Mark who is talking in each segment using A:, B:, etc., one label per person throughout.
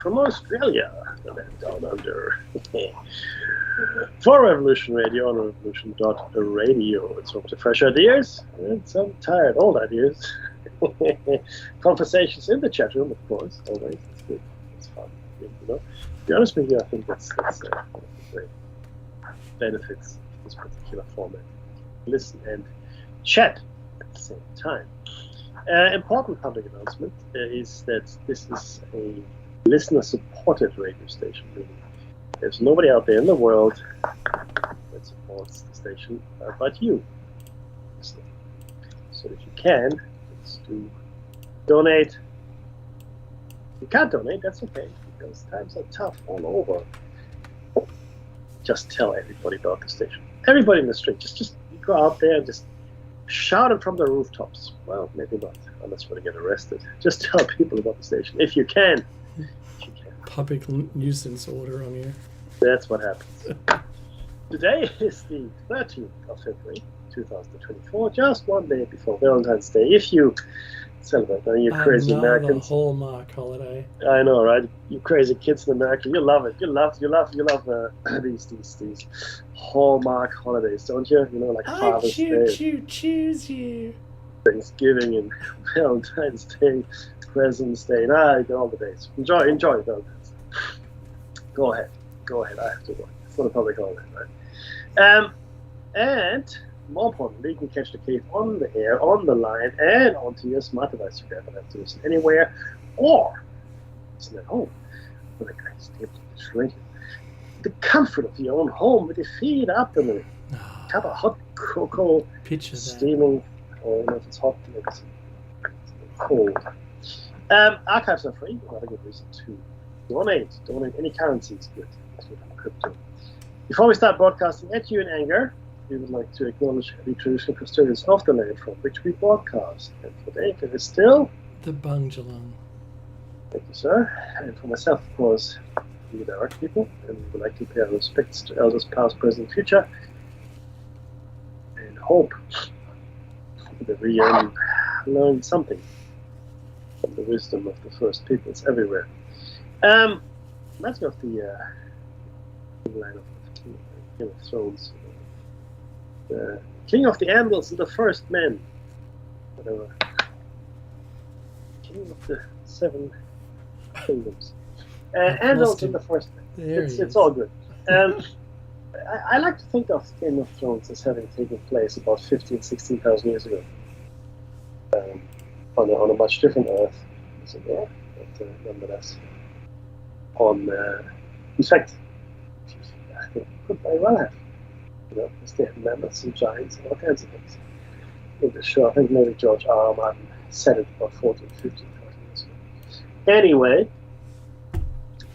A: from Australia, and then down under. For Revolution Radio on revolution.radio. It's home to fresh ideas and some tired old ideas. Conversations in the chat room, of course, always. It's good. It's fun. You know, to be honest with you, I think that's one of the great benefits of this particular format. Listen and chat at the same time. Important public announcement is that this is a listener-supported radio station. Meaning there's nobody out there in the world that supports the station but you. So if you can, let's donate. If you can't donate, that's okay, because times are tough all over. Just tell everybody about the station. Everybody in the street, just go out there and just shout it from the rooftops. Well, maybe not, unless you want to get arrested. Just tell people about the station, if you can.
B: Public nuisance order on you.
A: That's what happens. Today is the 13th of February, 2024, just one day before Valentine's Day. If you celebrate, you crazy Americans.
B: The Hallmark holiday.
A: I know, right? You crazy kids in America, you love it. You love these Hallmark holidays, don't you? You know, like Father's Day.
B: Choose you.
A: Thanksgiving and Valentine's Day, President's Day. You get all the days. Enjoy Valentine's Day. Go ahead. I have to work. It's not a public holiday, right? And more importantly, you can catch the cave on the air, on the line, and onto your smart device. You don't have to listen anywhere, or listen at home with a nice table radio. The comfort of your own home with your feet up and a cup of hot cocoa, steaming, or if it's hot, maybe it's cold. Archives are free. Another good reason to donate any currency is good. Crypto. Before we start broadcasting at you in anger, we would like to acknowledge the traditional custodians of the land from which we broadcast. And for Dave, it is still
B: the Bundjalung.
A: Thank you, sir. And for myself, of course, we the art people, and we would like to pay our respects to elders past, present, future, and hope that we learn something from the wisdom of the first peoples everywhere. Let's go with the line of King of Thrones. The King of the Andals and the First Men. Whatever. King of the Seven Kingdoms. Andals and the First Men. It's all good. I like to think of Game of Thrones as having taken place about 16,000 years ago. On a much different Earth. So, yeah, but nonetheless. In fact, they could very well have. Because they have mammoths and giants and all kinds of things. In the show, I think maybe George R. Martin said it about 15,000 years ago. Anyway,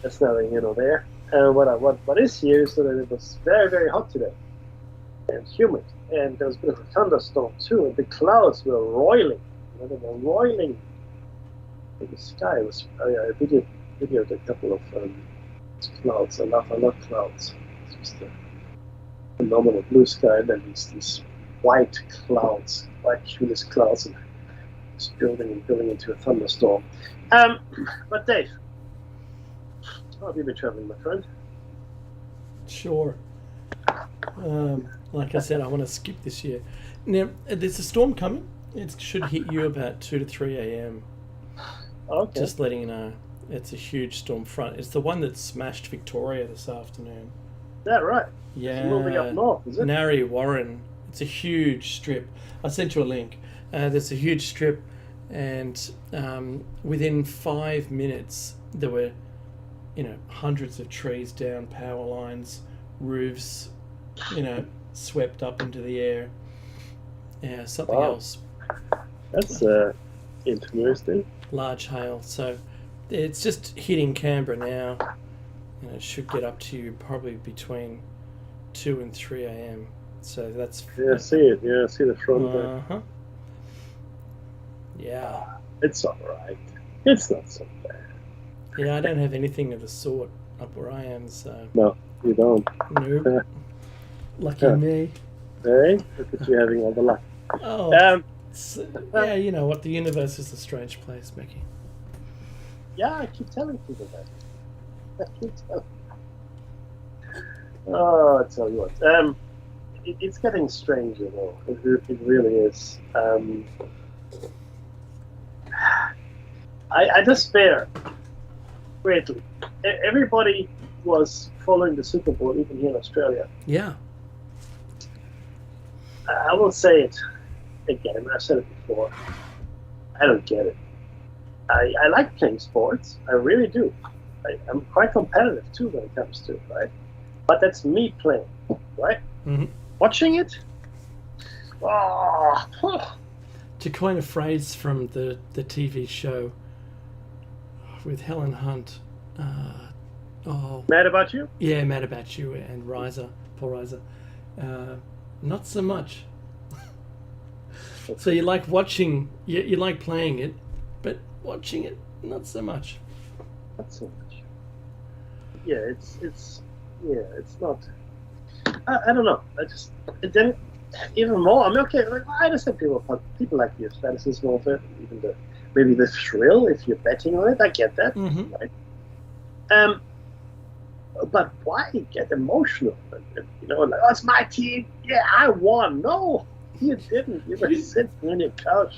A: that's neither here nor there. What is here is that it was very, very hot today. And humid. And there was a bit of a thunderstorm too. And the clouds were roiling. They were roiling in the sky. It was, I videoed a couple of clouds. I love clouds. It's just a phenomenal blue sky, and then these white clouds, white cumulus clouds, and just building into a thunderstorm. But Dave, how have you been traveling, my friend?
B: Sure. Like I said, I want to skip this year. Now, there's a storm coming. It should hit you about 2 to 3 a.m.
A: Okay.
B: Just letting you know. It's a huge storm front. It's the one that smashed Victoria this afternoon.
A: Is that right?
B: Yeah.
A: It's moving up north, is it?
B: Narre Warren. It's a huge strip. I sent you a link. There's a huge strip, and within 5 minutes there were, hundreds of trees down, power lines, roofs, swept up into the air. Yeah, something else.
A: That's interesting.
B: Large hail. So it's just hitting Canberra now, and it should get up to you probably between 2 and 3 a.m. So that's...
A: Yeah, I see it. Yeah, I see the front there.
B: Uh-huh. Yeah.
A: It's all right. It's not so bad.
B: Yeah, I don't have anything of the sort up where I am, so...
A: No, you don't.
B: Nope. Lucky me.
A: Hey, look at you having all the luck.
B: Oh, yeah, you know what? The universe is a strange place, Mickey.
A: Yeah, I keep telling people that. Oh, I tell you what. It's getting strange, you know. It really is. I despair greatly. Everybody was following the Super Bowl, even here in Australia.
B: Yeah.
A: I will say it again. I've said it before. I don't get it. I like playing sports. I really do. I'm quite competitive too when it comes to it, right? But that's me playing, right?
B: Mm-hmm.
A: Watching it. Oh,
B: To coin a phrase from the TV show with Helen Hunt.
A: mad about you?
B: Yeah, Mad About You and Paul Reiser. Not so much. So you like watching, you like playing it, but watching it, not so much.
A: Not so much. Yeah, it's not. I don't know. Then even more. I mean, okay, like, I understand people like the athleticism of it, even maybe the thrill if you're betting on it. I get that,
B: Mm-hmm.
A: right? But why get emotional? You know, like, oh, it's my team. Yeah, I won. No, you didn't. You were sitting on your couch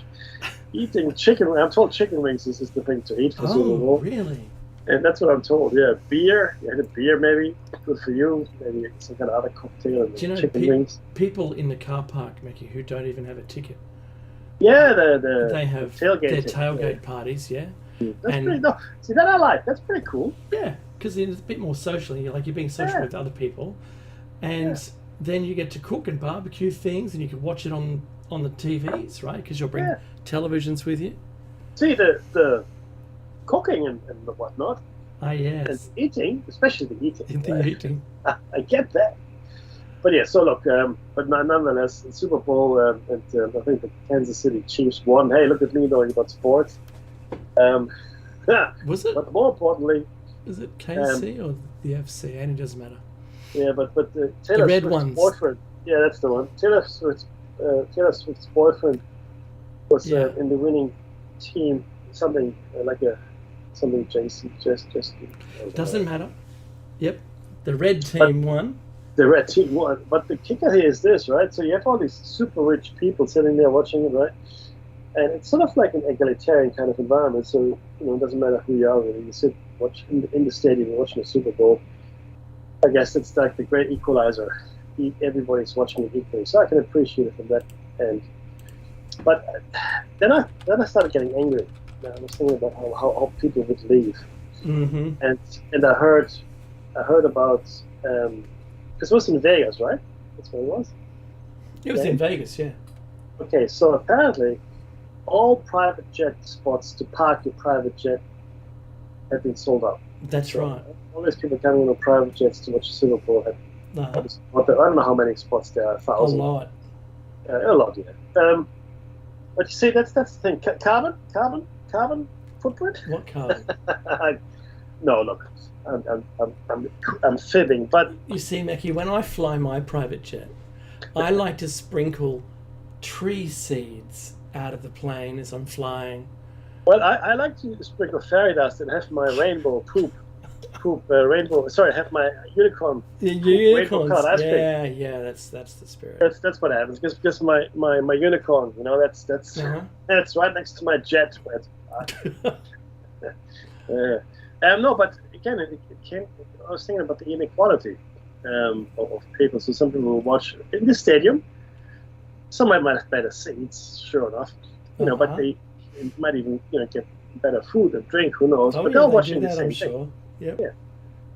A: eating chicken. I'm told chicken wings is the thing to eat for Super Bowl.
B: Really?
A: And that's what I'm told. Yeah, beer. You had a beer, maybe. Good for you. Maybe some kind of other cocktail and
B: Do you know
A: chicken wings.
B: people in the car park, Mickey, who don't even have a ticket?
A: Yeah,
B: They have
A: tailgate
B: their
A: ticket,
B: tailgate parties, yeah.
A: That's
B: And-
A: pretty. No, see that I like. That's pretty cool.
B: Yeah, because it's a bit more social. You're being social
A: Yeah.
B: with other people, and then you get to cook and barbecue things, and you can watch it on the TVs, right? Because you'll bring
A: Yeah.
B: televisions with you.
A: See the cooking and the whatnot
B: Ah,
A: and
B: yes,
A: eating, especially the eating.
B: in the
A: right?
B: eating.
A: I get that. But yeah, so look, but nonetheless, the Super Bowl and I think the Kansas City Chiefs won. Hey, look at me knowing about sports.
B: Was it?
A: But more importantly,
B: Is it KC or the FC? And it doesn't matter.
A: yeah, but Taylor
B: red
A: Swift's
B: ones.
A: boyfriend, yeah, that's the one. Taylor Swift's boyfriend was
B: Yeah.
A: in the winning team. Something something JC just
B: Doesn't matter. Yep, the red team won.
A: the red team won. But the kicker here is this, right? So you have all these super rich people sitting there watching it, right? And it's sort of like an egalitarian kind of environment. So it doesn't matter who you are. Really. You sit in the stadium watching the Super Bowl. I guess it's like the great equalizer. Everybody's watching it equally, so I can appreciate it from that end. But then I started getting angry. I was thinking about how people would leave,
B: Mm-hmm.
A: and I heard about because it was in Vegas, right? That's where it was.
B: It was
A: Okay.
B: in Vegas, yeah.
A: Okay, so apparently all private jet spots to park your private jet have been sold out.
B: That's
A: So
B: right.
A: all these people coming on private jets to watch the Super Bowl have.
B: Uh-huh.
A: I don't know how many spots there are.
B: A
A: 1,000.
B: lot.
A: A lot, yeah. But you see, that's the thing. Carbon footprint.
B: What colour?
A: No, look, I'm fibbing. But
B: You see, Mackie, when I fly my private jet, I like to sprinkle tree seeds out of the plane as I'm flying.
A: well, I like to sprinkle fairy dust and have my rainbow rainbow. Sorry, have my unicorn.
B: The
A: Rainbow
B: unicorns.
A: colour, that's
B: Yeah, that's the spirit.
A: That's what happens because my unicorn. That's
B: Uh-huh.
A: that's right next to my jet. No, but again, it came. I was thinking about the inequality of people. So some people will watch in the stadium. Some might have better seats, sure enough, but they might even get better food and drink. Who knows?
B: Oh,
A: but
B: yeah,
A: they're
B: they
A: watching
B: do
A: the
B: that,
A: same
B: I'm
A: thing.
B: sure. Yep.
A: Yeah.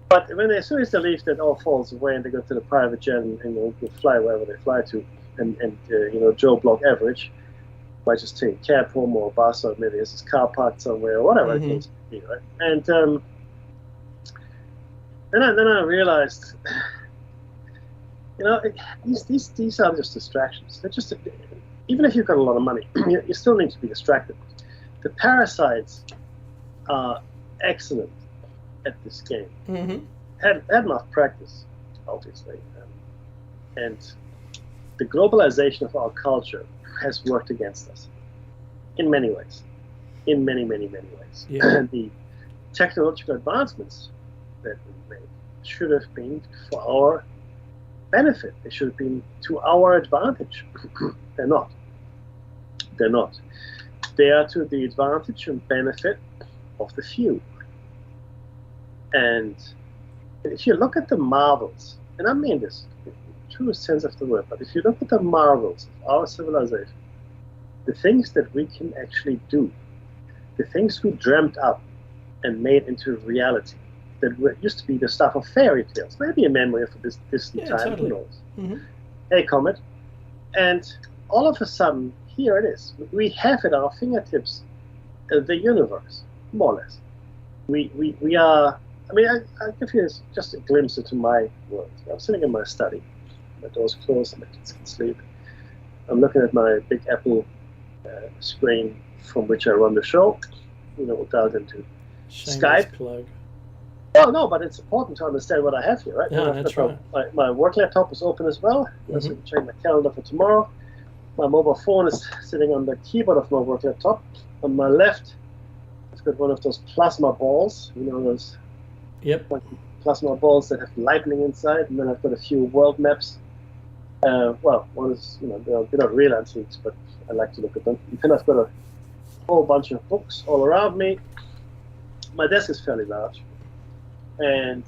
A: But as soon as they leave, that all falls away, and they go to the private jet and they fly wherever they fly to, and Joe Block average might just take a cab home or a bus, or maybe there's his car parked somewhere or whatever
B: Mhm.
A: it case may be, right? And then I realized, these are just distractions. They're just even if you've got a lot of money, you still need to be distracted. The parasites are excellent at this game.
B: Mm-hmm.
A: Had enough practice, obviously, and the globalization of our culture has worked against us in many ways, in many ways.
B: Yeah.
A: The technological advancements that we made should have been for our benefit. They should have been to our advantage. They're not. They're not. They are to the advantage and benefit of the few. And if you look at the marvels, and I mean this in the truest sense of the word, but if you look at the marvels of our civilization, the things that we can actually do, the things we dreamt up and made into reality, that used to be the stuff of fairy tales, maybe a memory of this distant time,
B: totally.
A: who knows?
B: Mm-hmm.
A: Hey, Comet. And all of a sudden, here it is. We have at our fingertips the universe, more or less. We are, I mean, I'll give you just a glimpse into my world. I'm sitting in my study, my door's closed, and I can sleep. I'm looking at my big Apple screen from which I run the show, dialed into
B: Shameless
A: Skype.
B: plug.
A: Oh, no, but it's important to understand what I have here, right?
B: Yeah, that's right.
A: My work laptop is open as well. So I can check my calendar for tomorrow. My mobile phone is sitting on the keyboard of my work laptop. On my left, I've got one of those plasma balls, those plasma balls that have lightning inside. And then I've got a few world maps. One is, they're not real antiques, but I like to look at them. And then I've got a whole bunch of books all around me. My desk is fairly large. And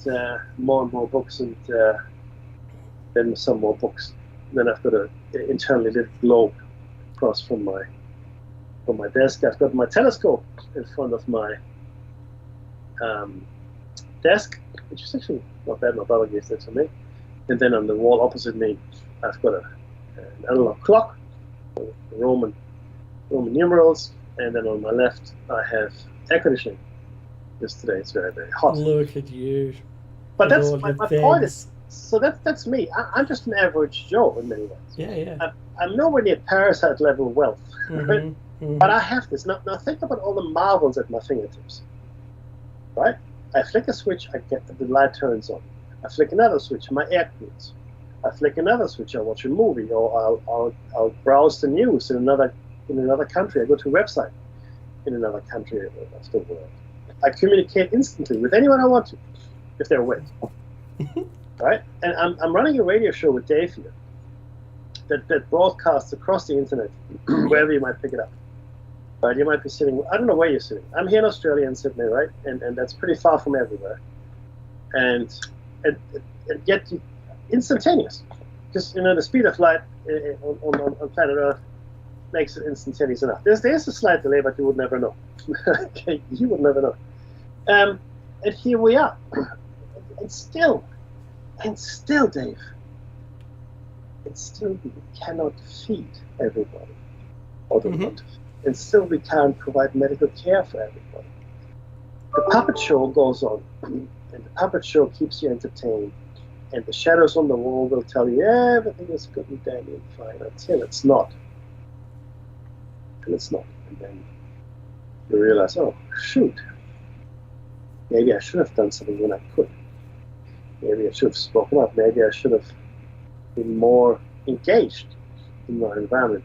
A: more and more books, and then some more books. And then I've got an internally lit globe across from my desk. I've got my telescope in front of my desk, which is actually not bad. My brother gave that to me. And then on the wall opposite me, I've got an analog clock, with Roman numerals. And then on my left, I have air conditioning. Today it's very, very hot.
B: Look at you.
A: But that's my point is, so that's me. I'm just an average Joe in many ways.
B: Yeah.
A: I'm nowhere near parasite level wealth, right?
B: Mm-hmm.
A: But I have this. Now think about all the marvels at my fingertips, right? I flick a switch, I get the light turns on. I flick another switch, my air cools. I flick another switch, I watch a movie, or I'll browse the news in another country. I go to a website in another country of the world. I communicate instantly with anyone I want to, if they're awake. Right? And I'm running a radio show with Dave here that broadcasts across the internet, wherever you might pick it up. Right? You might be sitting, I don't know where you're sitting. I'm here in Australia, in Sydney, right? And that's pretty far from everywhere. And yet instantaneous. Because, the speed of light on planet Earth makes it instantaneous enough. There's a slight delay, but you would never know. Okay, you would never know. And here we are. And still, Dave, we cannot feed everybody. And still we can't provide medical care for everybody. The puppet show goes on, and the puppet show keeps you entertained, and the shadows on the wall will tell you everything is good and dandy and fine until it's not. And then you realize, oh, shoot. Maybe I should have done something when I could. Maybe I should have spoken up. Maybe I should have been more engaged in my environment.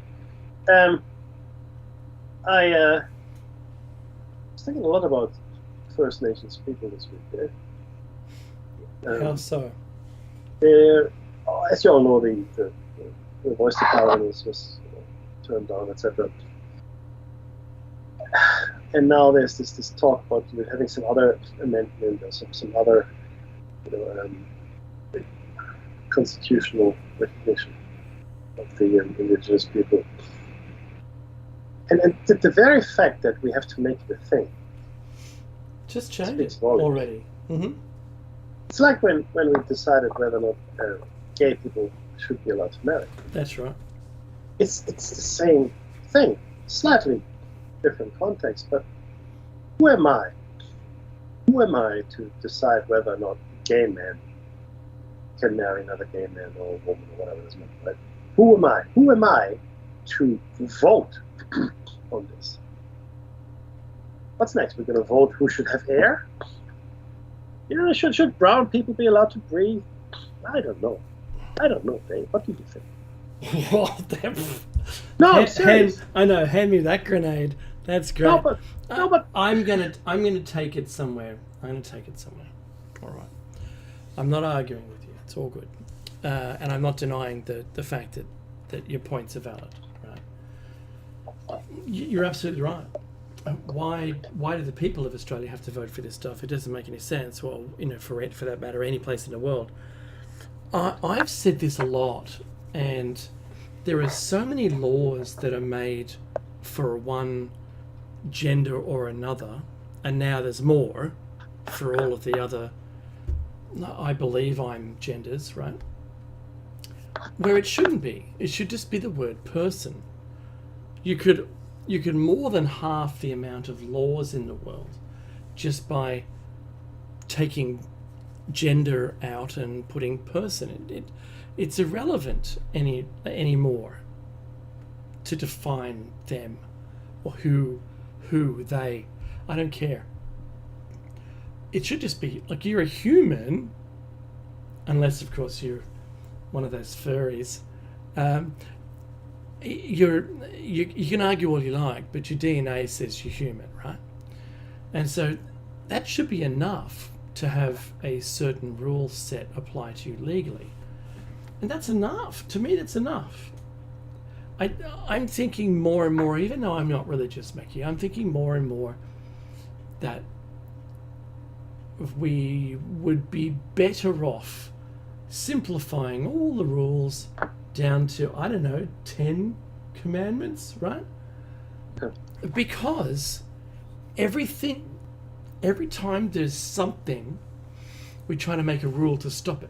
A: I was thinking a lot about First Nations people this week.
B: How so?
A: As you all know, the voice to power was turned down, etc. And now there's this talk about having some other amendment or some other constitutional recognition of the indigenous people. And the very fact that we have to make it a thing
B: just change it already. Mm-hmm.
A: It's like when we decided whether or not gay people should be allowed to marry.
B: That's right.
A: It's the same thing, slightly different context, but who am I? Who am I to decide whether or not a gay man can marry another gay man or a woman or whatever it is meant, right? Who am I? Who am I to vote on this? What's next? We're going to vote who should have hair? Should brown people be allowed to breathe? I don't know, Dave. What do you think? No, I'm serious.
B: I know. Hand me that grenade. That's great.
A: No, but
B: I'm gonna take it somewhere. All right. I'm not arguing with you. It's all good. And I'm not denying the fact that your points are valid. Right? You're absolutely right. Why do the people of Australia have to vote for this stuff? It doesn't make any sense. Well, for that matter, any place in the world. I've said this a lot, and there are so many laws that are made for one gender or another, and now there's more for all of the other, I believe I'm genders, right? Where it shouldn't be. It should just be the word person. You could more than half the amount of laws in the world just by taking gender out and putting person. It's irrelevant anymore to define them or who they. I don't care. It should just be like you're a human, unless of course you're one of those furries. You can argue all you like, but your DNA says you're human, right? And so that should be enough to have a certain rule set apply to you legally. And that's enough. To me, that's enough. I'm thinking more and more, even though I'm not religious, Mickey, I'm thinking more and more that we would be better off simplifying all the rules down to, 10 commandments, right? Because every time there's something, we try to make a rule to stop it.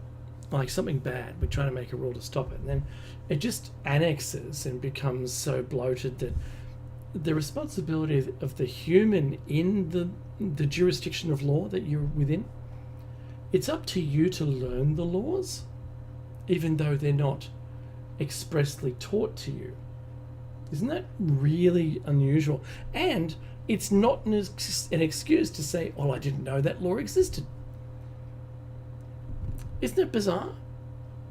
B: Like something bad, we try to make a rule to stop it. And then it just annexes and becomes so bloated that the responsibility of the human in the jurisdiction of law that you're within, it's up to you to learn the laws, even though they're not expressly taught to you. Isn't that really unusual? And it's not an excuse to say, well, I didn't know that law existed. Isn't it bizarre?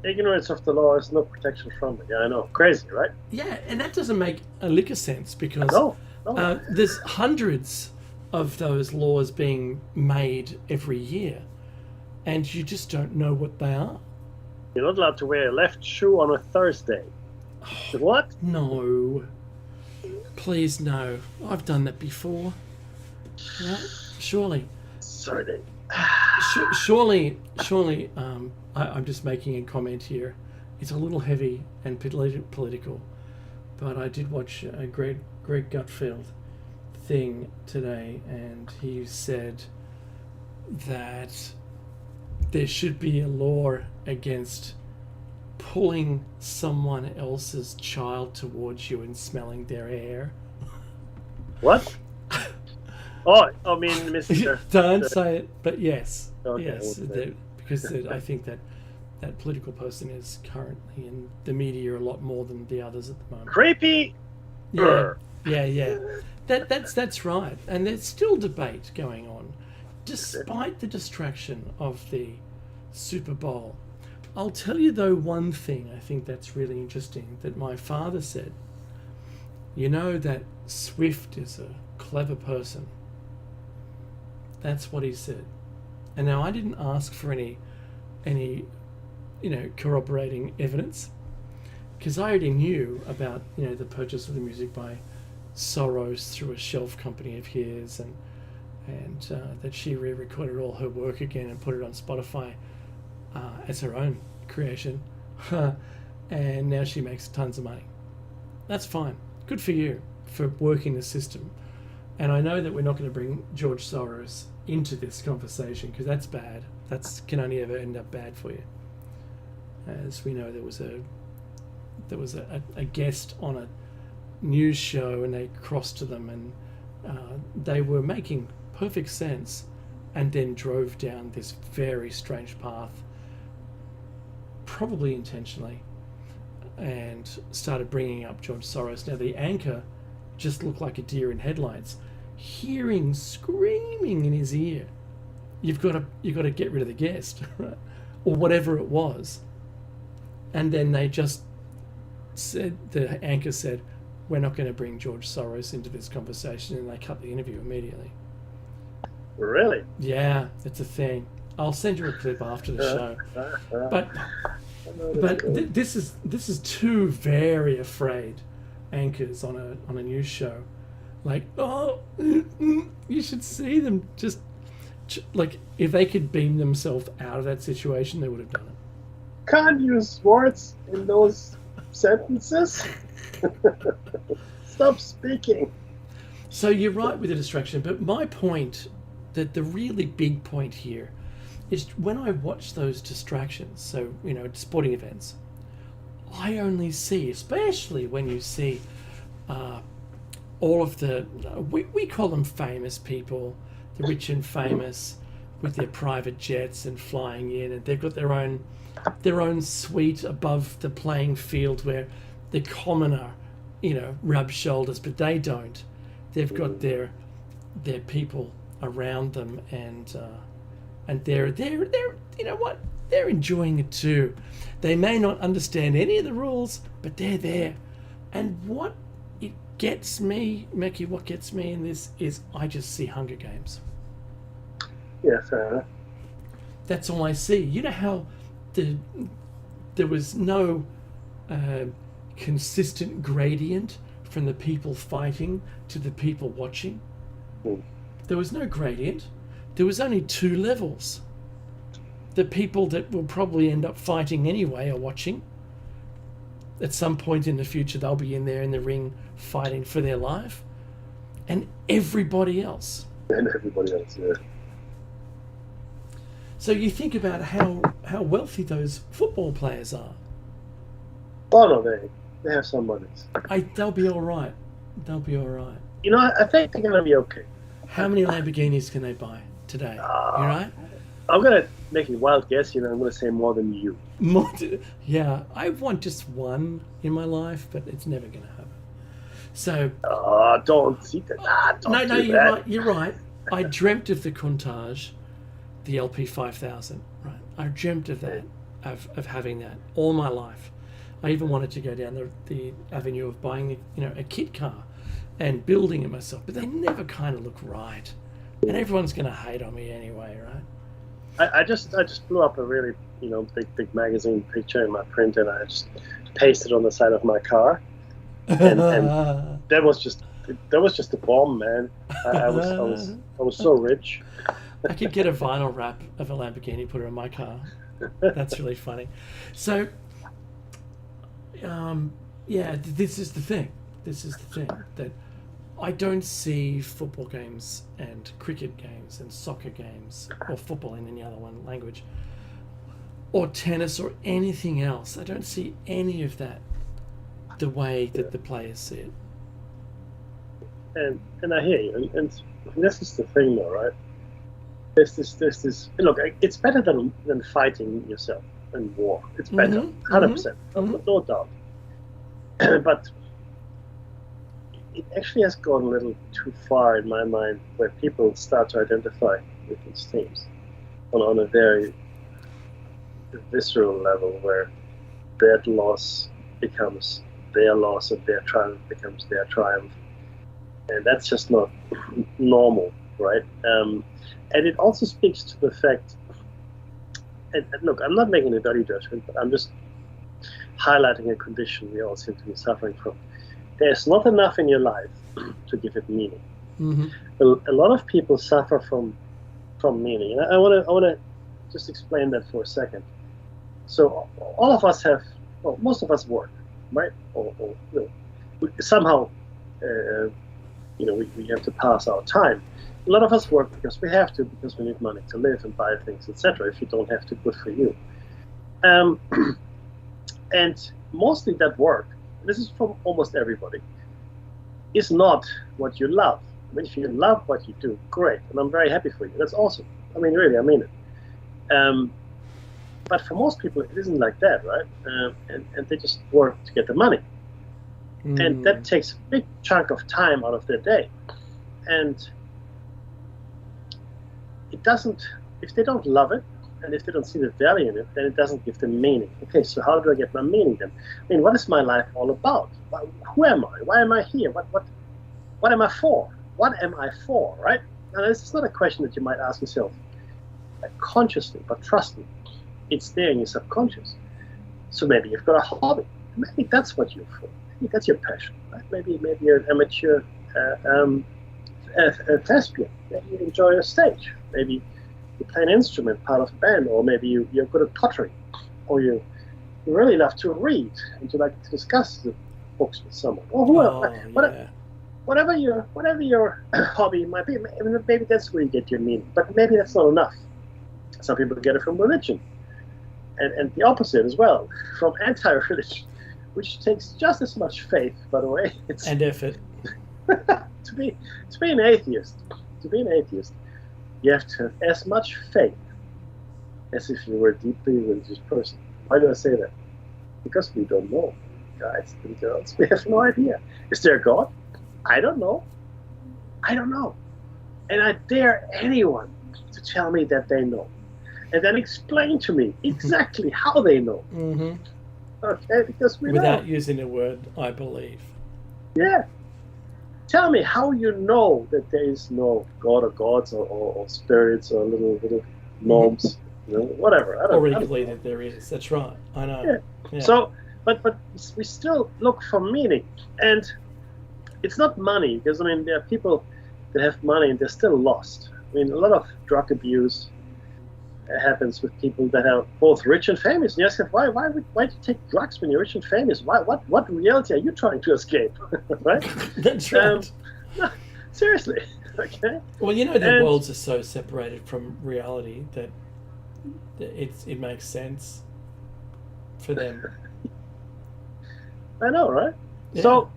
A: Ignorance of the law is no protection from it. Yeah, I know. Crazy, right?
B: Yeah, and that doesn't make a lick of sense because
A: No.
B: there's hundreds of those laws being made every year, and you just don't know what they are.
A: You're not allowed to wear a left shoe on a Thursday. What?
B: No. Please, no. I've done that before. Right? Surely.
A: Sorry.
B: Surely, I'm just making a comment here. It's a little heavy and political, but I did watch a Greg Gutfeld thing today, and he said that there should be a law against pulling someone else's child towards you and smelling their hair.
A: What? Oh, I mean, Mr.
B: Don't say it, but yes.
A: Okay,
B: yes, because I think that political person is currently in the media a lot more than the others at the moment.
A: Creepy.
B: Yeah. That's right, and there's still debate going on, despite the distraction of the Super Bowl. I'll tell you though one thing I think that's really interesting that my father said. You know that Swift is a clever person. That's what he said. And now I didn't ask for any corroborating evidence, because I already knew about the purchase of the music by Soros through a shelf company of his, and that she re-recorded all her work again and put it on Spotify as her own creation, and now she makes tons of money. That's fine. Good for you for working the system. And I know that we're not going to bring George Soros into this conversation because that's bad. That can only ever end up bad for you. As we know, there was a guest on a news show, and they crossed to them, and they were making perfect sense, and then drove down this very strange path, probably intentionally, and started bringing up George Soros. Now the anchor just looked like a deer in headlights, hearing screaming in his ear, "You've got to get rid of the guest," right? Or whatever it was. And then they just said, the anchor said, "We're not going to bring George Soros into this conversation," and they cut the interview immediately.
A: Really?
B: Yeah, it's a thing. I'll send you a clip after the show. But this is two very afraid anchors on a news show. Like, you should see them just like if they could beam themselves out of that situation, they would have done it.
A: Can't use words in those sentences. Stop speaking.
B: So you're right with the distraction, but my point, that the really big point here, is when I watch those distractions, so, sporting events, I only see, especially when you see all of the, we call them famous people, the rich and famous, with their private jets and flying in, and they've got their own suite above the playing field where the commoner, rubs shoulders, but they don't. They've got their people around them, and they're you know what, they're enjoying it too. They may not understand any of the rules, but they're there. And what gets me in this is I just see Hunger Games.
A: Yeah, fair enough.
B: That's all I see. You know how there was no consistent gradient from the people fighting to the people watching? There was no gradient. There was only two levels. The people that will probably end up fighting anyway are watching. At some point in the future, they'll be in there in the ring fighting for their life. And everybody else.
A: Yeah.
B: So you think about how wealthy those football players are.
A: Oh, no, they have some money.
B: They'll be all right.
A: I think they're going to be okay.
B: How many Lamborghinis can they buy today? You right?
A: I'm going to make a wild guess. I'm going to say more than you.
B: Yeah, I want just one in my life, but it's never going to happen. So...
A: don't see that.
B: No, you're right. I dreamt of the Countach, the LP 5000, right? I dreamt of that, of having that all my life. I even wanted to go down the avenue of buying a kit car and building it myself, but they never kind of look right, and everyone's going to hate on me anyway, right?
A: I just blew up a really big magazine picture in my printer, and I just pasted on the side of my car, and that was just a bomb, man. I was so rich.
B: I could get a vinyl wrap of a Lamborghini, put it in my car. That's really funny. So, this is the thing. That I don't see football games and cricket games and soccer games, or football in any other one language, or tennis or anything else. I don't see any of that the way that the players see it.
A: And I hear you, and this is the thing, though, right? There's this. Look, it's better than fighting yourself in war. It's better, 100%, no doubt. But it actually has gone a little too far in my mind, where people start to identify with these teams on a very visceral level, where their loss becomes their loss and their triumph becomes their triumph, and that's just not normal, right? And it also speaks to the fact, and look, I'm not making a dirty judgment, but I'm just highlighting a condition we all seem to be suffering from. There's not enough in your life to give it meaning. A lot of people suffer from meaning. And I want to just explain that for a second. So all of us have, most of us work, right? Or somehow, we have to pass our time. A lot of us work because we have to, because we need money to live and buy things, etc. If you don't have to, good for you. And mostly that work, this is from almost everybody, is not what you love. I mean, if you love what you do, great, and I'm very happy for you. That's awesome. I mean, really, I mean it. But for most people, it isn't like that, right? And they just work to get the money. And that takes a big chunk of time out of their day. And it doesn't, if they don't love it, and if they don't see the value in it, then it doesn't give them meaning. Okay, so how do I get my meaning then? I mean, what is my life all about? Who am I? Why am I here? What am I for? What am I for, right? Now, this is not a question that you might ask yourself consciously, but trust me, it's there in your subconscious. So maybe you've got a hobby. Maybe that's what you're for. Maybe that's your passion. Right? Maybe you're an amateur a thespian. Maybe you enjoy a stage. Maybe you play an instrument, part of a band, or maybe you're good at pottery, or you really love to read and you like to discuss the books with someone, or whoever. Whatever your hobby might be, maybe that's where you get your meaning. But maybe that's not enough. Some people get it from religion, and the opposite as well, from anti-religion, which takes just as much faith, by the way.
B: And effort.
A: to be an atheist, you have to have as much faith as if you were a deeply religious person. Why do I say that? Because we don't know, guys and girls. We have no idea. Is there a God? I don't know. And I dare anyone to tell me that they know. And then explain to me exactly how they know.
B: Mm-hmm.
A: Okay, because we
B: without
A: know.
B: using the word I believe.
A: Yeah. Tell me how you know that there is no God or gods or spirits or little gnomes, whatever. I don't
B: Already
A: know.
B: that there is. That's right. I know.
A: Yeah. So, but we still look for meaning, and it's not money, because there are people that have money and they're still lost. A lot of drug abuse happens with people that are both rich and famous. And you ask them, why do you take drugs when you're rich and famous? What reality are you trying to escape? Right?
B: That's right.
A: No, seriously. Okay.
B: Well, the worlds are so separated from reality that it makes sense for them.
A: I know, right?
B: Yeah.
A: So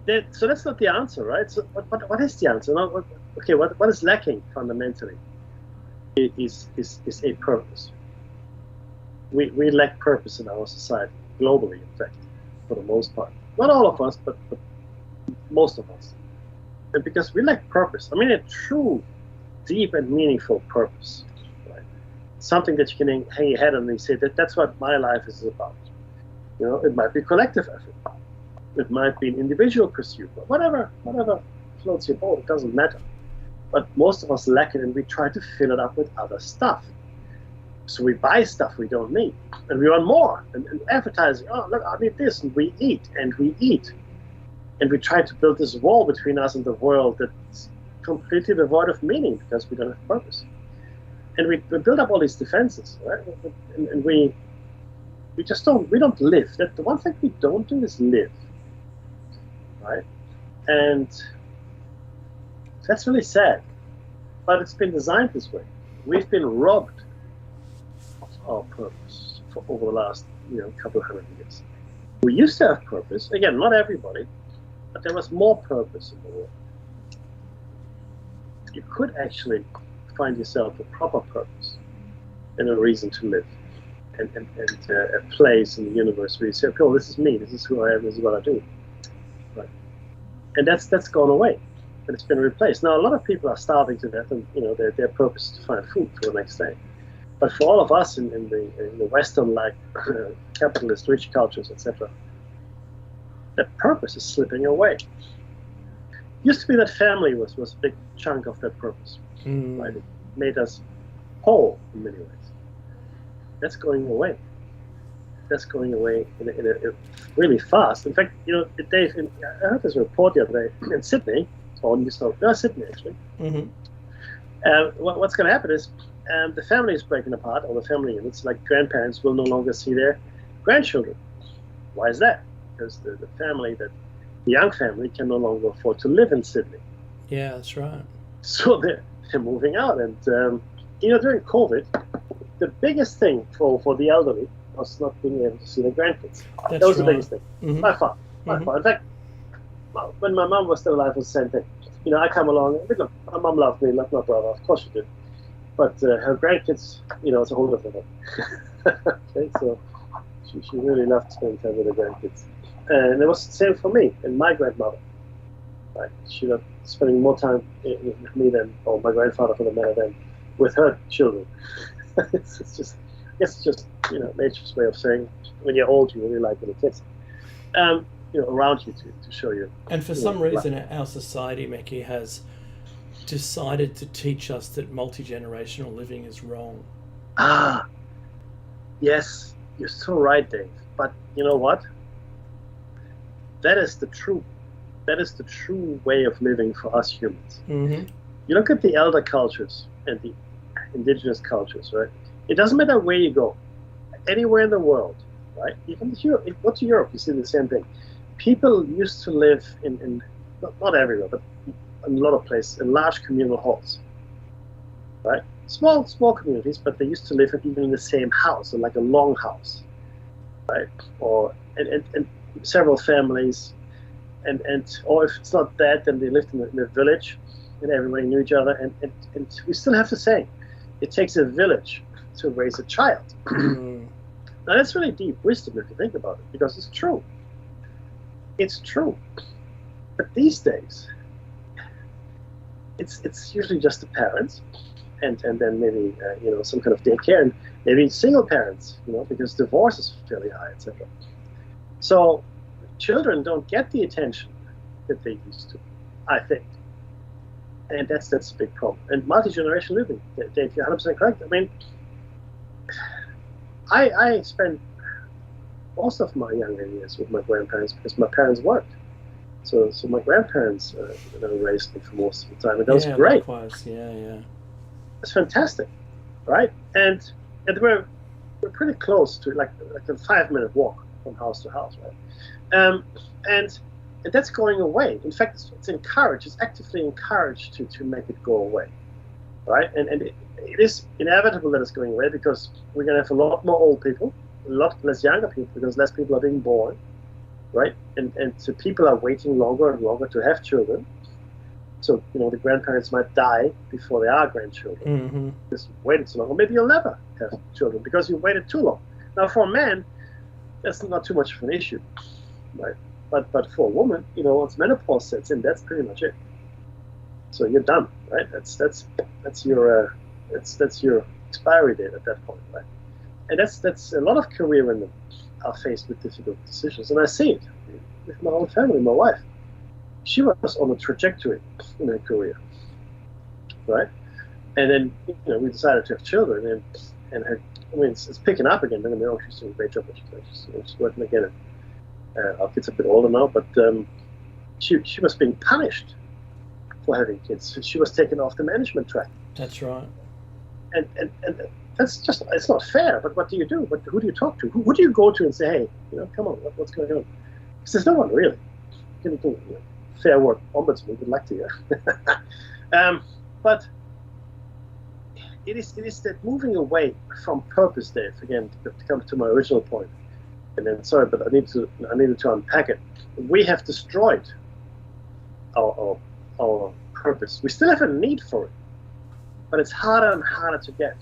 A: that's not the answer, right? So what is the answer? What is lacking fundamentally is a purpose. We lack purpose in our society, globally, in fact, for the most part. Not all of us, but most of us. And because we lack purpose, a true, deep and meaningful purpose, right? Something that you can hang your head on and say that's what my life is about. It might be collective effort. It might be an individual pursuit, but whatever floats your boat, it doesn't matter. But most of us lack it, and we try to fill it up with other stuff. So we buy stuff we don't need, and we want more, and advertising, oh, look, I need this, and we eat. And we try to build this wall between us and the world that's completely devoid of meaning, because we don't have purpose. And we build up all these defenses, right? And we don't live. The one thing we don't do is live. Right? And that's really sad. But it's been designed this way. We've been robbed of our purpose for over the last couple of hundred years. We used to have purpose. Again, not everybody, but there was more purpose in the world. You could actually find yourself a proper purpose and a reason to live. And a place in the universe where you say, okay, well, this is me, this is who I am, this is what I do. Right. And that's gone away, and it's been replaced. Now, a lot of people are starving to death, and their purpose is to find food for the next day. But for all of us in the Western, capitalist, rich cultures, etc., that purpose is slipping away. It used to be that family was a big chunk of that purpose. Right? It made us whole in many ways. That's going away. That's going away in a really fast. In fact, Dave, I heard this report the other day in Sydney, Sydney actually. Mm-hmm. What's going to happen is the family is breaking apart, or the family units, like grandparents will no longer see their grandchildren. Why is that? Because the young family can no longer afford to live in Sydney.
B: Yeah, that's right.
A: So they're moving out, and during COVID, the biggest thing for the elderly was not being able to see their grandkids. That was the biggest thing, by far. In fact, when my mom was still alive, it was the same thing. I come along, and look, my mom loved me, loved my brother, of course she did. But her grandkids, it's a whole different thing. Okay, so she really loved to spend time with her grandkids. And it was the same for me and my grandmother. Right? She loved spending more time with me or my grandfather for the matter, than with her children. It's just nature's way of saying when you're old, you really like little kids, around you to show you.
B: And for some reason, our society, Mickey, has decided to teach us that multi-generational living is wrong.
A: Ah, yes, you're so right, Dave. But you know what? That is the true. That is the true way of living for us humans.
B: Mm-hmm.
A: You look at the elder cultures and the indigenous cultures, right? It doesn't matter where you go, anywhere in the world, right? Even if you go to Europe, you see the same thing. People used to live in not everywhere, but in a lot of places, in large communal halls, right? Small communities, but they used to live even in the same house, or like a long house, right? Or and several families, and or if it's not that, then they lived in a village, and everybody knew each other. And we still have to say, it takes a village to raise a child.
B: Mm.
A: Now that's really deep wisdom if you think about it, because it's true. It's true. But these days, it's usually just the parents, and then maybe some kind of daycare, and maybe single parents, because divorce is fairly high, etc. So children don't get the attention that they used to, I think, and that's a big problem. And multi-generational living, Dave, you're 100% correct. I mean, I spent most of my younger years with my grandparents because my parents worked. So my grandparents raised me for most of the time, and that was great.
B: Likewise. Yeah.
A: It's fantastic, right? And we're pretty close to like a 5-minute walk from house to house, right? And that's going away. In fact, it's encouraged. It's actively encouraged to make it go away, right? And it is inevitable that it's going away because we're going to have a lot more old people, a lot less younger people because less people are being born, right? And so people are waiting longer and longer to have children. So the grandparents might die before they are grandchildren.
B: Mm-hmm.
A: Because you waited so long, or maybe you'll never have children because you waited too long. Now, for a man, that's not too much of an issue, right? But for a woman, once menopause sets in, that's pretty much it. So you're done, right? That's your expiry date at that point, right? And that's a lot of career women are faced with difficult decisions, and I see it with my own family. My wife, she was on a trajectory in her career, right? And then we decided to have children, and her, it's picking up again. She's doing a great job. She's working again. Our kids are a bit older now, but she was being punished for having kids. She was taken off the management track.
B: That's right.
A: And that's just, it's not fair. But what do you do? Who do you talk to? Who do you go to and say, hey, come on, what's going on? Because there's no one really. Fair word, ombudsman, good luck to you. But it is that moving away from purpose, Dave, again, to come to my original point. And then, sorry, but I needed to unpack it. We have destroyed our purpose. We still have a need for it, but it's harder and harder to get.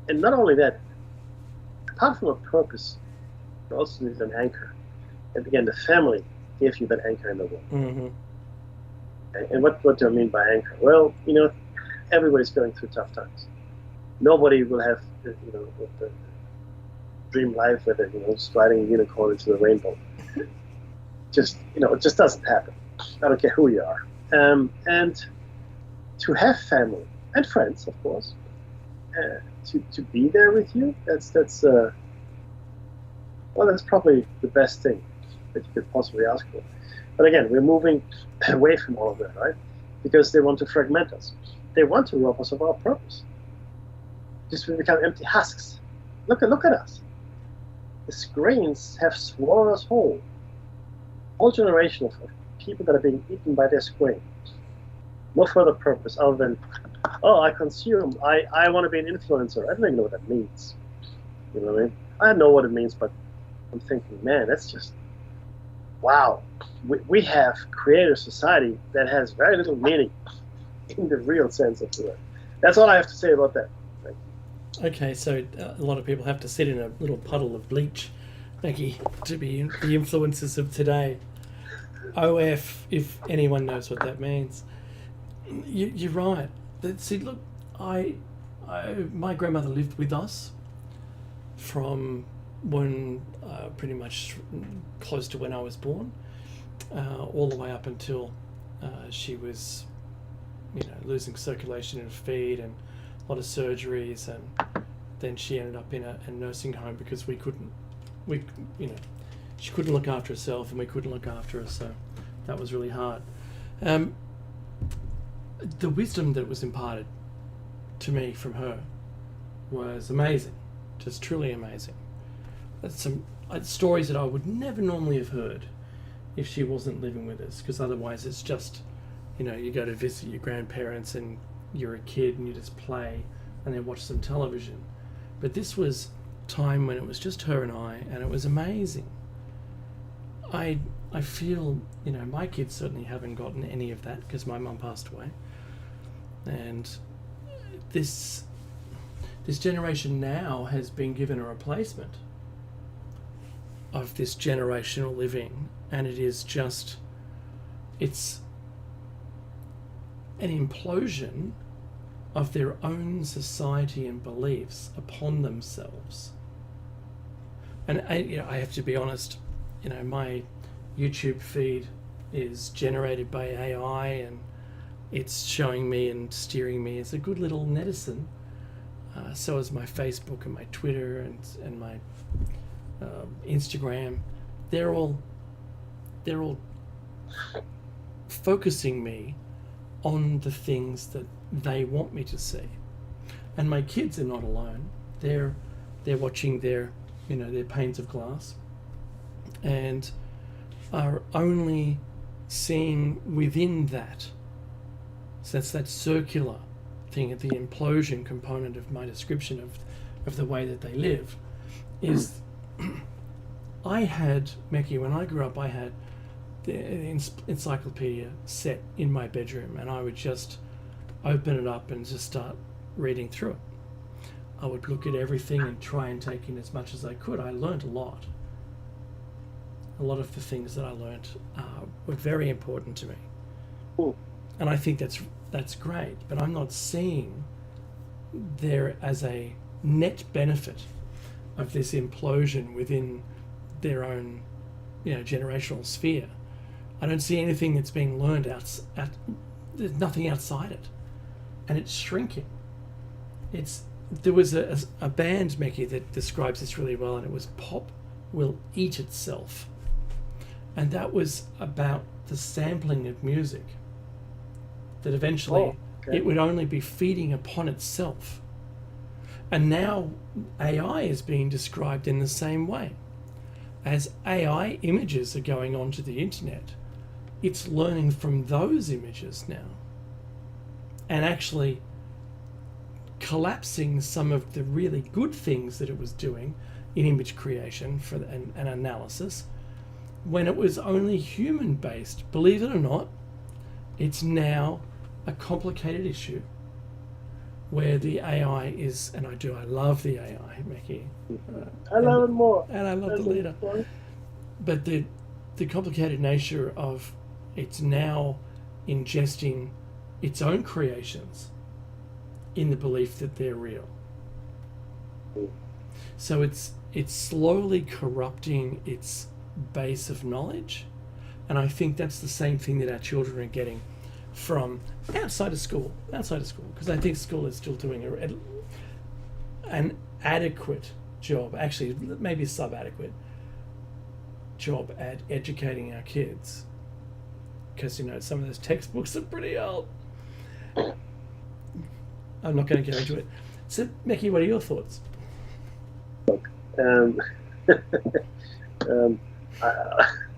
A: And not only that, apart from a purpose, you also need an anchor. And again, the family gave you that anchor in the world.
B: Mm-hmm.
A: Okay? And what do I mean by anchor? Well, everybody's going through tough times. Nobody will have the dream life where they're just riding a unicorn into the rainbow. Just it just doesn't happen. I don't care who you are. And to have family and friends, of course, to be there with you, that's probably the best thing that you could possibly ask for. But again, we're moving away from all of that, right? Because they want to fragment us. They want to rob us of our purpose. Just we become empty husks. Look at us. The screens have swallowed us whole. Whole generation of people that are being eaten by their screen. No further purpose other than, I consume. I want to be an influencer. I don't even know what that means. You know what I mean? I know what it means, but I'm thinking, man, that's just, wow. We have created a society that has very little meaning in the real sense of the word. That's all I have to say about that.
B: Okay, so a lot of people have to sit in a little puddle of bleach, Becky, to be the influencers of today. OF, if anyone knows what that means. You're right. See, look, my grandmother lived with us from when pretty much close to when I was born, all the way up until she was losing circulation in her feet and a lot of surgeries, and then she ended up in a nursing home because she couldn't look after herself and we couldn't look after her, so that was really hard. The wisdom that was imparted to me from her was amazing, just truly amazing. That's some stories that I would never normally have heard if she wasn't living with us, because otherwise it's just, you go to visit your grandparents and you're a kid and you just play and then watch some television. But this was time when it was just her and I, and it was amazing. I feel, my kids certainly haven't gotten any of that because my mum passed away. And this generation now has been given a replacement of this generational living, and it's an implosion of their own society and beliefs upon themselves. And I have to be honest, my YouTube feed is generated by AI, and it's showing me and steering me. It's a good little netizen. So is my Facebook and my Twitter and my Instagram. They're all focusing me on the things that they want me to see. And my kids are not alone. They're watching their panes of glass, and are only seeing within that. So that's that circular thing, at the implosion component of my description of the way that they live, is I had, Meki, when I grew up, I had the encyclopedia set in my bedroom, and I would just open it up and just start reading through it. I would look at everything and try and take in as much as I could. I learned a lot. A lot of the things that I learned were very important to me.
A: Cool.
B: And I think that's great, but I'm not seeing there as a net benefit of this implosion within their own, generational sphere. I don't see anything that's being learned there's nothing outside it, and it's shrinking. There was a band, Meki, that describes this really well, and it was "Pop Will Eat Itself," and that was about the sampling of music. That eventually it would only be feeding upon itself. And now AI is being described in the same way. As AI images are going onto the internet, it's learning from those images now, and actually collapsing some of the really good things that it was doing in image creation for an analysis, when it was only human-based. Believe it or not, it's now a complicated issue where the AI is, and I love the AI, Meki.
A: I love it more.
B: And I love the leader. But the complicated nature of it's now ingesting its own creations in the belief that they're real. So it's slowly corrupting its base of knowledge, and I think that's the same thing that our children are getting from outside of school, because I think school is still doing an adequate job, actually maybe sub-adequate job at educating our kids, because some of those textbooks are pretty old. I'm not going to get into it. So, Meki, what are your thoughts? There's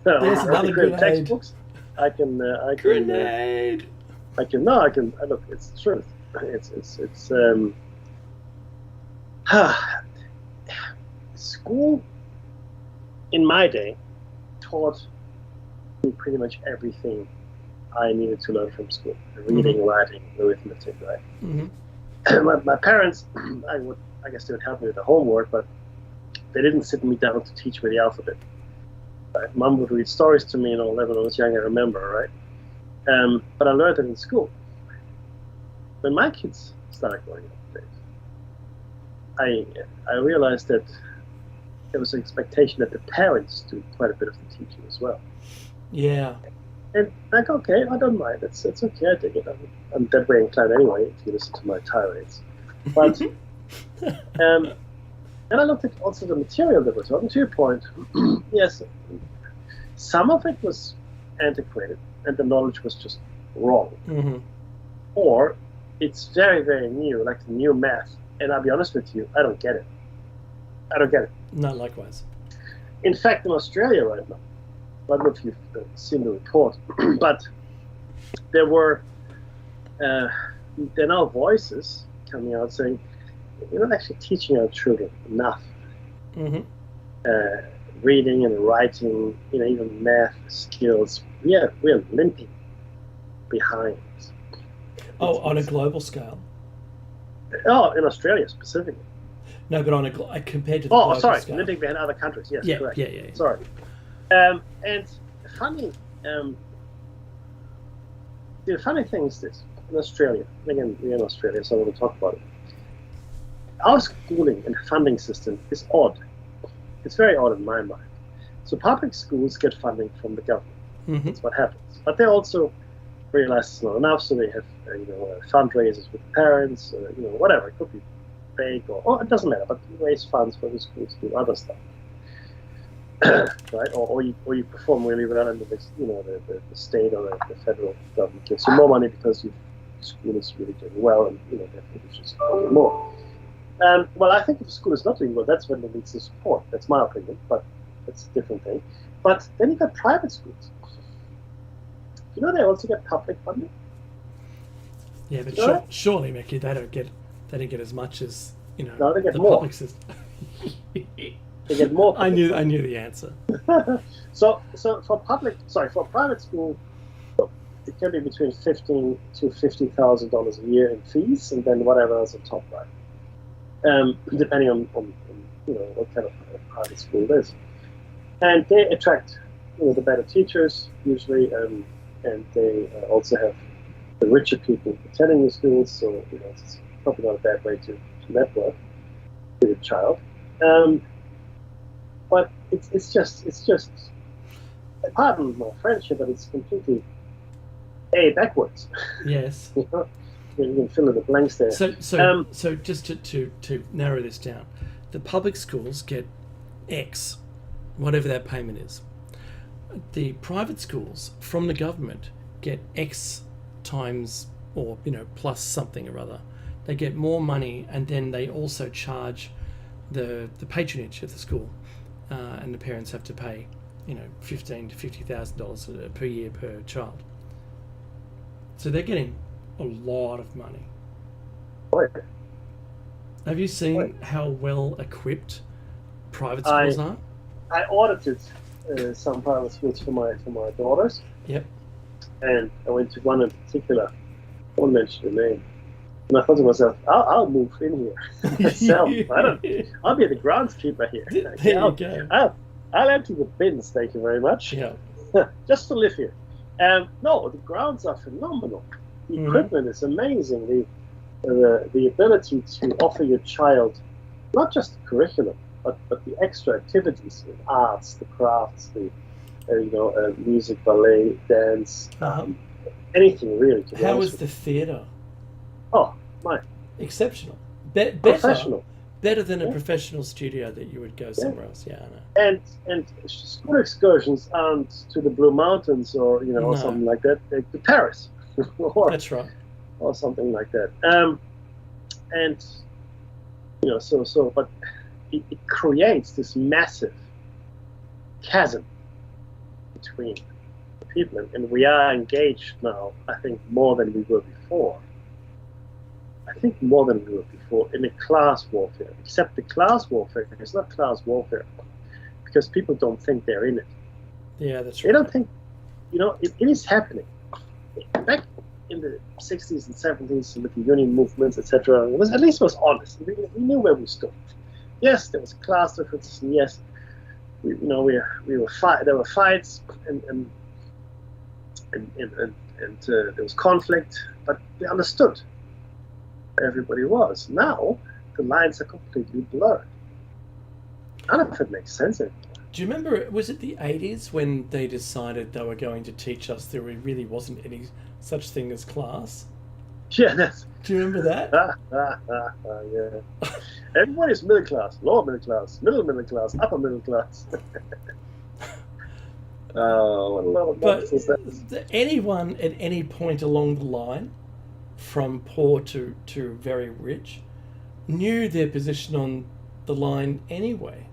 B: another grenade.
A: Textbooks.
B: Grenade.
A: Look, it's the truth. School in my day taught me pretty much everything I needed to learn from school: reading, writing, arithmetic, right? Mm-hmm. my parents, I guess they would help me with the homework, but they didn't sit me down to teach me the alphabet. Right? Mom would read stories to me, when I was young, I remember, right? But I learned it in school. When my kids started growing up, I realized that there was an expectation that the parents do quite a bit of the teaching as well.
B: Yeah.
A: And like, okay, I don't mind. It's okay. I dig it. I'm that way inclined anyway. If you listen to my tirades, but and I looked at also the material that was on. To your point, yes, some of it was antiquated, and the knowledge was just wrong, or it's very, very new, like the new math. And I'll be honest with you, I don't get it. I don't get it.
B: No, likewise.
A: In fact, in Australia right now, I don't know if you've seen the report, but there are now voices coming out saying, we're not actually teaching our children enough. Reading and writing, even math skills. We're limping behind.
B: Oh, on a global scale?
A: Oh, in Australia specifically.
B: No, but compared to the global scale.
A: Limping behind other countries. Yes,
B: yeah,
A: correct.
B: Yeah.
A: Sorry. And funny, the funny thing is this: in Australia, again, we're in Australia, so I want to talk about it. Our schooling and funding system is odd. It's very odd in my mind. So public schools get funding from the government. That's what happens. But they also realize it's not enough, so they have fundraisers with parents, whatever. It could be big or it doesn't matter. But you raise funds for the schools to do other stuff. Right, or you perform really well, and the state or the federal government gives you more money because your school is really doing well, and therefore you should support it more. Well, I think if the school is not doing well, that's when it needs the support. That's my opinion, but that's a different thing. But then you got private schools. They also get public funding.
B: Yeah, but surely, Mickey, they don't get as much as
A: No, they get
B: the
A: more.
B: public system.
A: They get more.
B: I knew the answer.
A: So for private school, it can be between $15,000 to $50,000 a year in fees, and then whatever else on top, right? Depending on what kind of private school it is, and they attract the better teachers usually, and they also have the richer people attending the schools. So it's probably not a bad way to network with your child. But it's just pardon my French here, but it's completely backwards.
B: Yes.
A: You can fill in the blanks there.
B: So just to narrow this down, the public schools get X, whatever that payment is. The private schools from the government get X times or plus something or other. They get more money, and then they also charge the patronage of the school, and the parents have to pay $15,000 to $50,000 per year per child. So they're getting a lot of money.
A: Boy.
B: Have you seen how well equipped private schools are?
A: I audited some private schools for my daughters.
B: Yep.
A: And I went to one in particular. I won't mention the name. And I thought to myself, I'll move in here myself. I'll be the groundskeeper here.
B: There you go.
A: I'll empty the bins, thank you very much.
B: Yeah.
A: Just to live here. No, the grounds are phenomenal. The equipment is amazing. The ability to offer your child not just the curriculum, but the extra activities, the arts, the crafts, the music, ballet, dance, anything really.
B: How is the theatre?
A: Oh, my!
B: Exceptional.
A: Professional.
B: Better than a professional studio that you would go somewhere else. Yeah, I know.
A: And school excursions aren't to the Blue Mountains or or something like that. They're to Paris.
B: That's right.
A: Or something like that. And but it creates this massive chasm between the people, and we are engaged now, I think, more than we were before. In a class warfare. Except the class warfare is not class warfare because people don't think they're in it.
B: Yeah, that's right.
A: They don't think, it is happening. Back in the 60s and 70s with the union movements, etc., it was honest. We knew where we stood. Yes, there was class differences, and yes, we were there were fights and there was conflict, but we understood where everybody was. Now the lines are completely blurred. None of it makes sense anymore.
B: Do you remember, was it the 80s when they decided they were going to teach us there really wasn't any such thing as class?
A: Yeah, that's.
B: Do you remember that?
A: Yeah. Everybody's middle class, lower middle class, middle class, upper middle class. Oh, what a lot of
B: But
A: nonsense that is.
B: anyone at any point along the line, from poor to very rich, knew their position on the line anyway.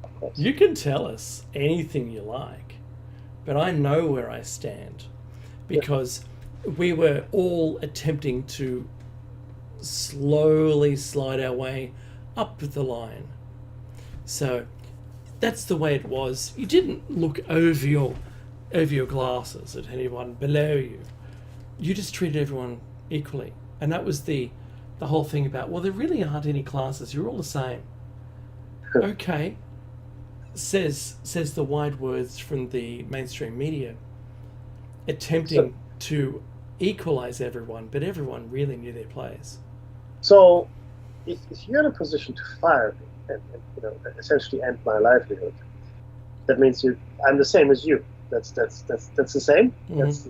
A: Of course.
B: You can tell us anything you like, but I know where I stand because we were all attempting to slowly slide our way up the line. So that's the way it was. You didn't look over your glasses at anyone below you. You just treated everyone equally. And that was the whole thing about, well, there really aren't any classes. You're all the same. Okay, says the wide words from the mainstream media, attempting to equalize everyone, but everyone really knew their place.
A: So, if you're in a position to fire me and essentially end my livelihood, that means I'm the same as you. That's the same.
B: Mhm.
A: That's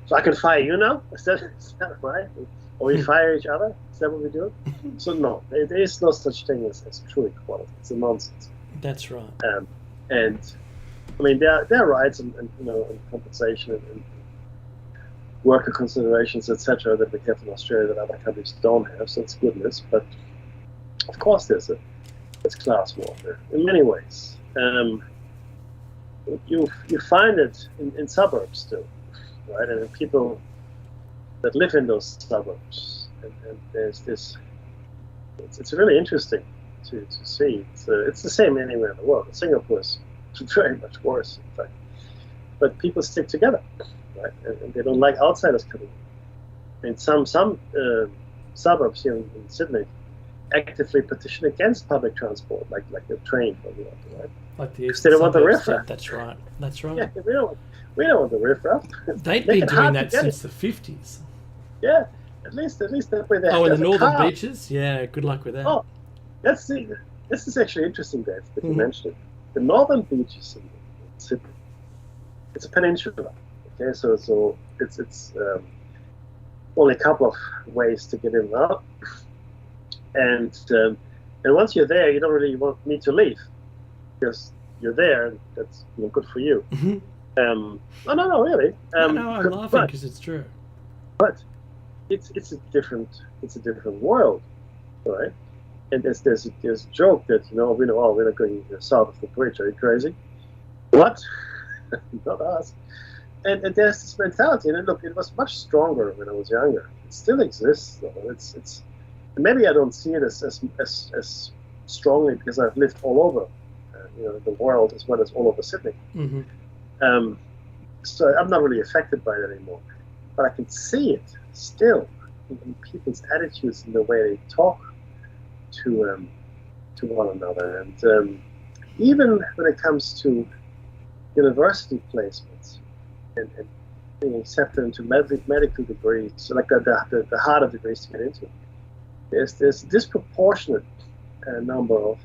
A: So I can fire you now. Is that right? Or we fire each other? Is that what we do? So no, there is no such thing as true equality. It's a nonsense.
B: That's right.
A: And I mean, there are rights and compensation and worker considerations, etc., that we have in Australia that other countries don't have. So it's goodness, but of course there's class warfare in many ways. You find it in suburbs too, right? And people that live in those suburbs, and there's this. It's really interesting to see. It's the same anywhere in the world. Singapore is very much worse, in fact. But people stick together, right? And they don't like outsiders coming in. And some suburbs here in Sydney actively petition against public transport, like the train, for example, right?
B: Like the
A: Because they don't want the
B: suburbs
A: riffraff.
B: That's right. That's right.
A: Yeah, we don't want the riffraff.
B: They've
A: Make
B: been
A: it
B: doing
A: hard
B: that
A: to get
B: since
A: it.
B: the 50s.
A: Yeah, at least that way they
B: Oh, in
A: have
B: the
A: a
B: northern
A: car.
B: beaches? Yeah, good luck with that.
A: Oh, this is actually interesting, Dave, that you
B: Mhm.
A: mentioned it. The northern beaches in Sydney, it's a peninsula. Okay, so it's only a couple of ways to get in and out, and once you're there, you don't really need to leave because you're there, and that's good for you.
B: Mhm.
A: No, really.
B: No, I'm laughing because it's true.
A: But it's a different world, right? And there's a joke that we're not going south of the bridge. Are you crazy? What? Not us. And there's this mentality, and look, it was much stronger when I was younger. It still exists, though. It's maybe I don't see it as strongly because I've lived all over, the world as well as all over Sydney.
B: Mm-hmm.
A: So I'm not really affected by it anymore, but I can see it still in people's attitudes and the way they talk to one another, and even when it comes to university placements and being accepted into medical degrees, so like the harder degrees to get into. There's a disproportionate number of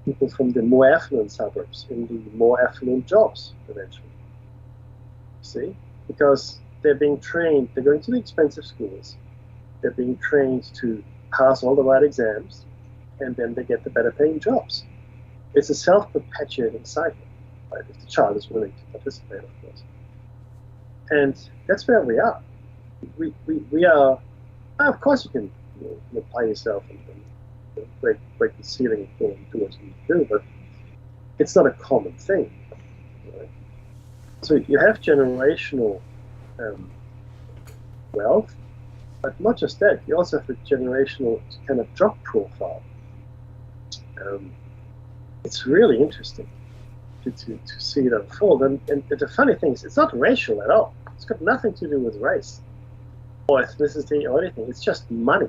A: people from the more affluent suburbs in the more affluent jobs eventually. See? Because they're being trained, they're going to the expensive schools, they're being trained to pass all the right exams, and then they get the better paying jobs. It's a self-perpetuating cycle, right? If the child is willing to participate, of course. And that's where we are. We are, of course you can apply yourself and break the ceiling and do what you need to do, but it's not a common thing. Right? So you have generational wealth, but not just that, you also have a generational kind of job profile. It's really interesting to see it unfold. And the funny thing is, it's not racial at all. It's got nothing to do with race or ethnicity or anything. It's just money.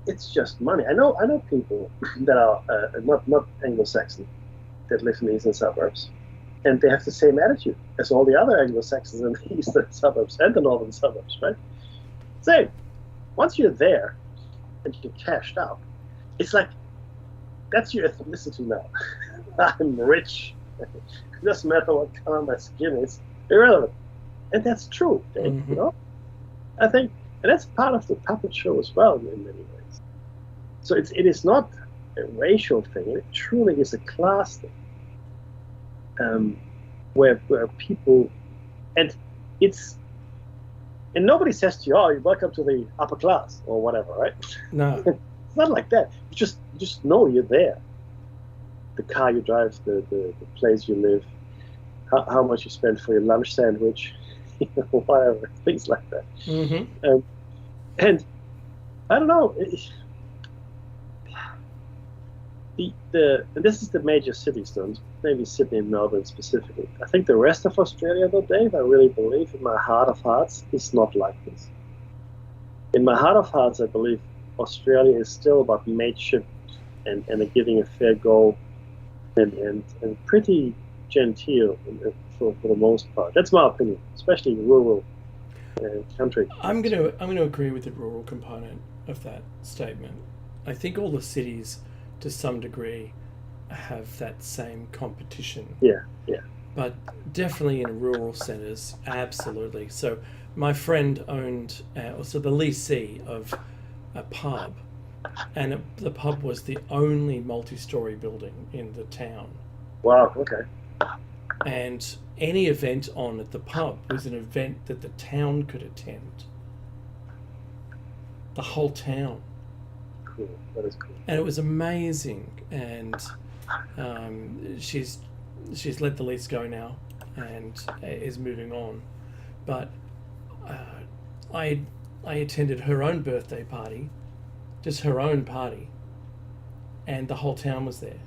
A: It's just money. I know people that are not Anglo-Saxon that live in the eastern suburbs, and they have the same attitude as all the other Anglo-Saxons in the eastern suburbs and the northern suburbs, right? Same. Once you're there and you're cashed out, it's like That's your ethnicity now. I'm rich. It doesn't matter what color my skin is. Irrelevant. And that's true, Dave,
B: Mm-hmm.
A: you know? I think, and that's part of the puppet show as well in many ways. So it is not a racial thing. It truly is a class thing. Where people, and nobody says to you, oh, you're welcome to the upper class or whatever, right?
B: No.
A: It's not like that. You just know you're there. The car you drive, the place you live, how much you spend for your lunch sandwich, whatever, things like that.
B: Mm-hmm.
A: And I don't know. And this is the major cities, though, maybe Sydney and Melbourne specifically. I think the rest of Australia, though, Dave, I really believe in my heart of hearts, is not like this. In my heart of hearts, I believe Australia is still about mateship and giving a fair go and pretty genteel for the most part. That's my opinion, especially in rural country.
B: I'm gonna agree with the rural component of that statement. I think all the cities, to some degree, have that same competition.
A: Yeah.
B: But definitely in rural centres, absolutely. So my friend owned, also the leasee of a pub, and the pub was the only multi-storey building in the town.
A: Wow. Okay.
B: And any event on at the pub was an event that the town could attend. The whole town.
A: Cool. That is cool.
B: And it was amazing. And she's let the lease go now and is moving on. But I attended her own birthday party, just her own party, and the whole town was there.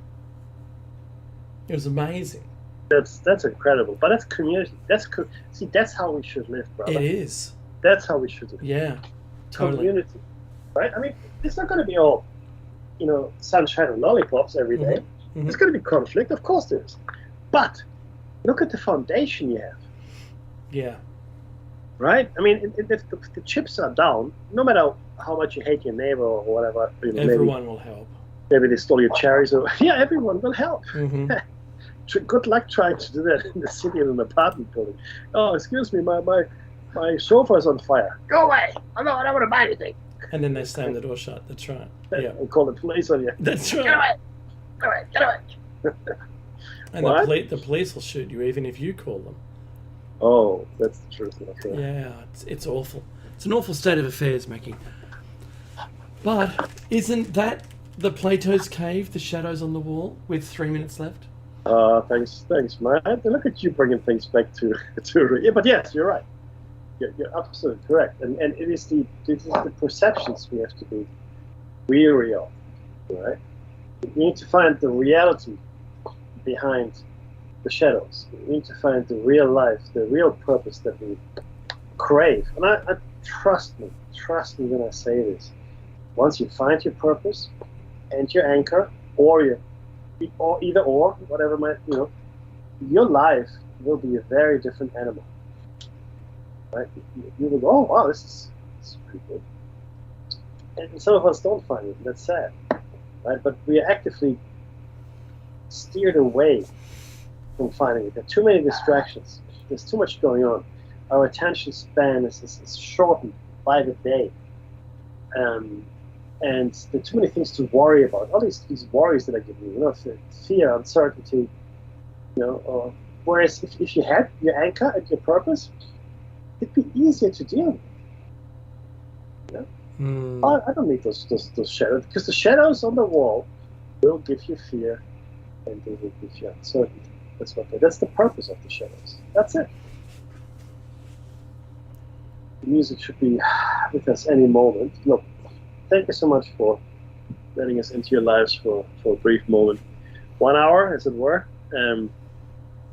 B: It was amazing.
A: That's incredible. But that's community. That's how we should live, brother.
B: It is.
A: That's how we should live.
B: Yeah, totally.
A: Community, right? I mean, it's not going to be all, sunshine and lollipops every day.
B: Mm-hmm.
A: There's going to be conflict, of course there is. But look at the foundation you have.
B: Yeah.
A: Right? I mean, if the chips are down, no matter how much you hate your neighbor or whatever,
B: Everyone will help.
A: Maybe they stole your cherries, or everyone will help.
B: Mm-hmm.
A: Good luck trying to do that in the city in an apartment building. Oh, excuse me, my sofa is on fire. Go away! I don't want to buy anything.
B: And then they slam the door shut. That's right. Yeah.
A: And call the police on you.
B: That's right.
A: Get away! Get away!
B: And the police will shoot you even if you call them.
A: Oh, that's the truth. That's right.
B: Yeah, it's awful. It's an awful state of affairs, Mackie. But isn't that the Plato's cave, the shadows on the wall, with 3 minutes left?
A: Thanks, man. Look at you bringing things back to yeah, but yes, you're right. You're absolutely correct. And it is the perceptions we have to be weary of, right? We need to find the reality behind the shadows. We need to find the real life, the real purpose that we crave. And I trust me when I say this. Once you find your purpose and your anchor, or either or, whatever might, your life will be a very different animal. Right? You will go, oh wow, this is pretty good. And some of us don't find it, and that's sad. Right? But we are actively steered away from finding it. There are too many distractions. There's too much going on. Our attention span is shortened by the day. And there are too many things to worry about. All these worries that I give you, fear, uncertainty, whereas if you had your anchor and your purpose, it'd be easier to deal with. I don't need those shadows, because the shadows on the wall will give you fear and they will give you uncertainty. That's the purpose of the shadows. That's it. The music should be with us any moment. Look, thank you so much for letting us into your lives for a brief moment. 1 hour, as it were.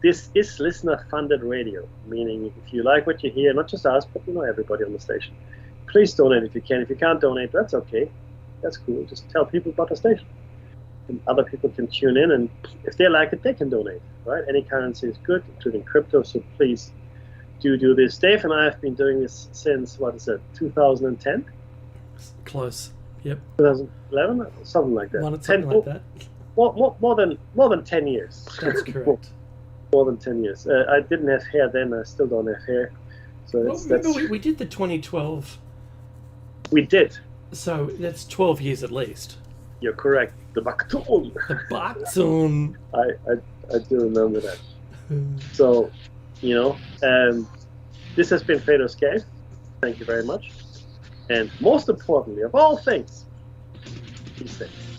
A: This is listener-funded radio, meaning if you like what you hear, not just us, but everybody on the station, please donate if you can. If you can't donate, that's okay. That's cool. Just tell people about the station. And other people can tune in, and if they like it, they can donate, right? Any currency is good, including crypto, so please do this. Dave and I have been doing this since, 2010?
B: Close. Yep.
A: 2011? Something like that.
B: Something like that.
A: more than 10 years.
B: That's correct.
A: More than 10 years. I didn't have hair then. I still don't have hair. So
B: Well, remember we did the 2012.
A: We did.
B: So that's 12 years at least.
A: You're correct. The Bakton.
B: The Bakton.
A: I do remember that. So, this has been Platos Cave. Thank you very much. And most importantly, of all things, be safe.